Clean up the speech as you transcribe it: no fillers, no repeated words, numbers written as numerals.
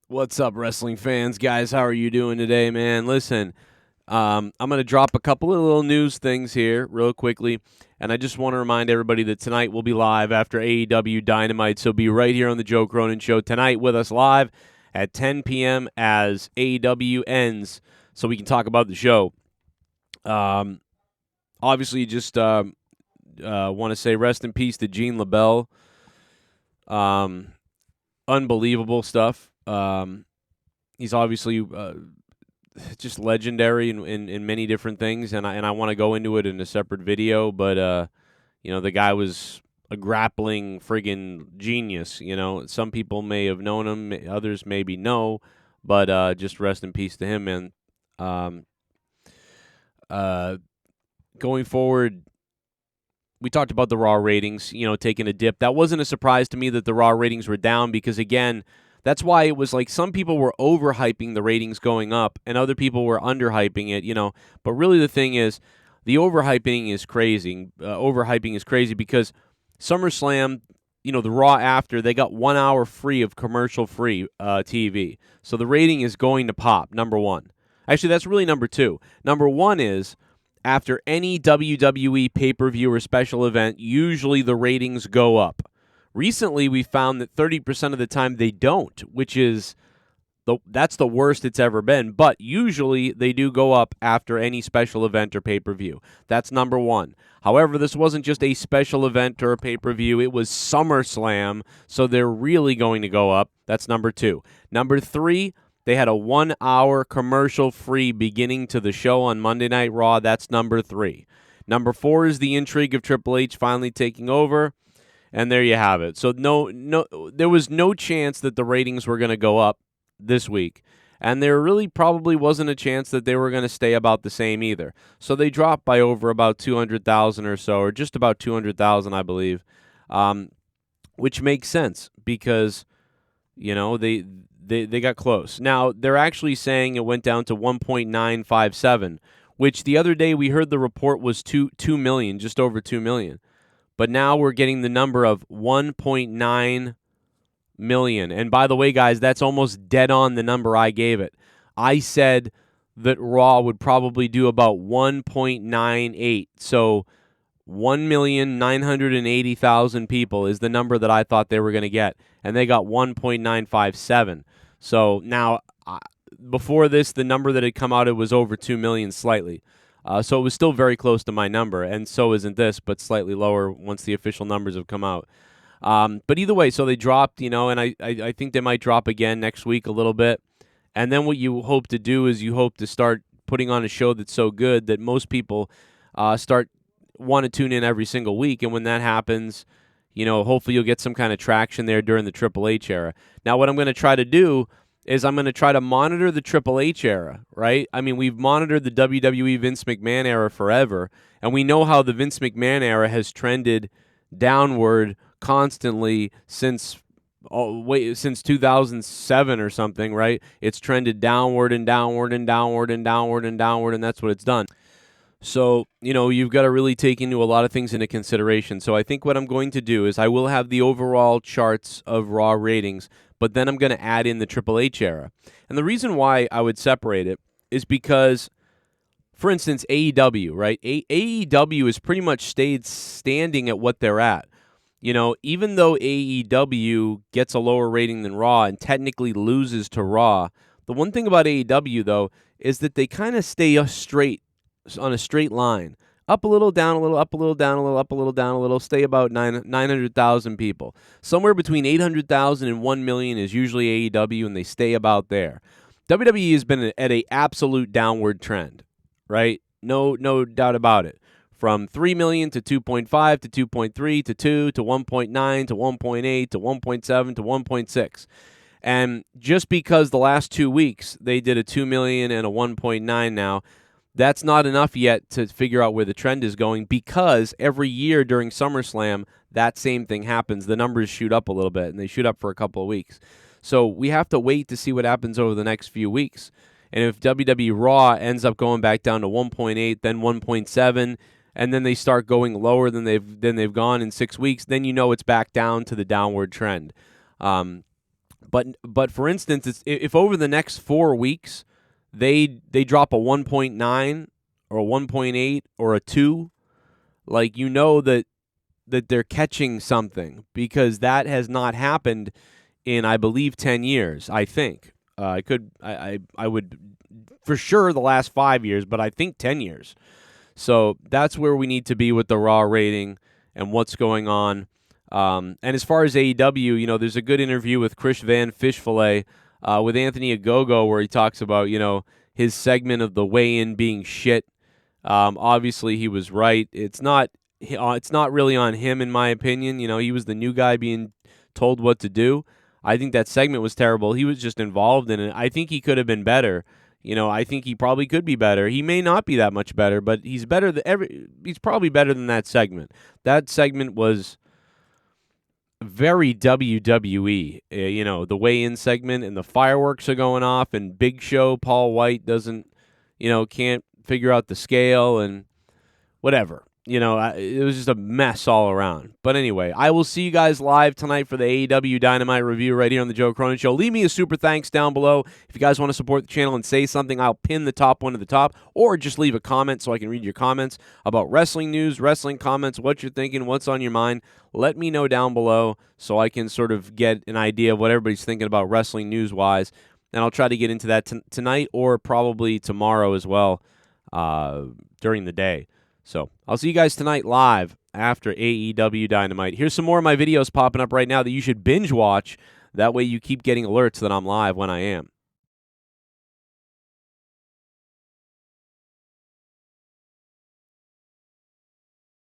What's up, wrestling fans? Guys, how are you doing today, man? Listen, I'm going to drop a couple of little news things here real quickly, and I just want to remind everybody that tonight we'll be live after AEW Dynamite, so be right here on the Joe Cronin Show tonight with us live at 10 p.m. as AEW ends, so we can talk about the show. Obviously, just want to say rest in peace to Gene LeBell. Unbelievable stuff. He's obviously just legendary in many different things, and I want to go into it in a separate video. But the guy was a grappling friggin' genius. Some people may have known him, others maybe no, but just rest in peace to him, man. Going forward, we talked about the Raw ratings, taking a dip. That wasn't a surprise to me that the Raw ratings were down because, again, that's why it was like some people were overhyping the ratings going up and other people were underhyping it, But really the thing is, the overhyping is crazy. Overhyping is crazy because SummerSlam, the Raw after, they got 1 hour free of commercial-free TV. So the rating is going to pop, number one. Actually, that's really number two. Number one is, after any WWE pay-per-view or special event, usually the ratings go up. Recently, we found that 30% of the time they don't, which is that's the worst it's ever been. But usually they do go up after any special event or pay-per-view. That's number one. However, this wasn't just a special event or a pay-per-view. It was SummerSlam, so they're really going to go up. That's number two. Number three, they had a 1 hour commercial-free beginning to the show on Monday Night Raw. That's number three. Number four is the intrigue of Triple H finally taking over, and there you have it. So there was no chance that the ratings were going to go up this week, and there really probably wasn't a chance that they were going to stay about the same either. So they dropped by over about 200,000 or so, or just about 200,000, I believe, which makes sense because, they got close. Now, they're actually saying it went down to 1.957, which the other day we heard the report was 2 million, just over 2 million. But now we're getting the number of 1.9 million. And by the way, guys, that's almost dead on the number I gave it. I said that Raw would probably do about 1.98. So 1,980,000 people is the number that I thought they were going to get. And they got 1.957. So now, before this, the number that had come out, it was over 2 million slightly. So it was still very close to my number, and so isn't this, but slightly lower once the official numbers have come out. But either way, so they dropped, and I think they might drop again next week a little bit. And then what you hope to do is you hope to start putting on a show that's so good that most people want to tune in every single week. And when that happens, hopefully you'll get some kind of traction there during the Triple H era. Now, what I'm going to try to do is I'm going to try to monitor the Triple H era, right? I mean, we've monitored the WWE Vince McMahon era forever, and we know how the Vince McMahon era has trended downward constantly since 2007 or something, right? It's trended downward and downward and downward and downward and downward, and that's what it's done. So, you've got to really take into a lot of things into consideration. So I think what I'm going to do is I will have the overall charts of Raw ratings, but then I'm going to add in the Triple H era. And the reason why I would separate it is because, for instance, AEW, right? AEW has pretty much stayed standing at what they're at. Even though AEW gets a lower rating than Raw and technically loses to Raw, the one thing about AEW, though, is that they kind of stay on a straight line. Up a little, down a little, up a little, down a little, up a little, down a little, stay about 900,000 people. Somewhere between 800,000 and 1 million is usually AEW, and they stay about there. WWE has been at a absolute downward trend, right? No doubt about it. From 3 million to 2.5 to 2.3 to 2 to 1.9 to 1.8 to 1.7 to 1.6. And just because the last 2 weeks they did a 2 million and a 1.9 now, that's not enough yet to figure out where the trend is going because every year during SummerSlam, that same thing happens. The numbers shoot up a little bit, and they shoot up for a couple of weeks. So we have to wait to see what happens over the next few weeks. And if WWE Raw ends up going back down to 1.8, then 1.7, and then they start going lower than they've gone in 6 weeks, then it's back down to the downward trend. But for instance, if over the next 4 weeks they drop a 1.9 or a 1.8 or a 2, like, you know that they're catching something, because that has not happened in, I believe, 10 years. I think I would for sure the last 5 years, but I think 10 years. So that's where we need to be with the Raw rating and what's going on. And as far as AEW, you know, there's a good interview with Chris Van Fishfillet with Anthony Ogogo where he talks about, you know, his segment of the weigh-in being shit. Obviously, he was right. It's not really on him, in my opinion. You know, he was the new guy being told what to do. I think that segment was terrible. He was just involved in it. I think he could have been better. You know, I think he probably could be better. He may not be that much better, but he's better than he's probably better than that segment. That segment was very WWE. You know, the weigh-in segment and the fireworks are going off, and Big Show Paul White doesn't, you know, can't figure out the scale and whatever. You know, it was just a mess all around. But anyway, I will see you guys live tonight for the AEW Dynamite review right here on the Joe Cronin Show. Leave me a super thanks down below. If you guys want to support the channel and say something, I'll pin the top one to the top, or just leave a comment so I can read your comments about wrestling news, wrestling comments, what you're thinking, what's on your mind. Let me know down below so I can sort of get an idea of what everybody's thinking about wrestling news-wise. And I'll try to get into that tonight or probably tomorrow as well during the day. So I'll see you guys tonight live after AEW Dynamite. Here's some more of my videos popping up right now that you should binge watch. That way you keep getting alerts that I'm live when I am.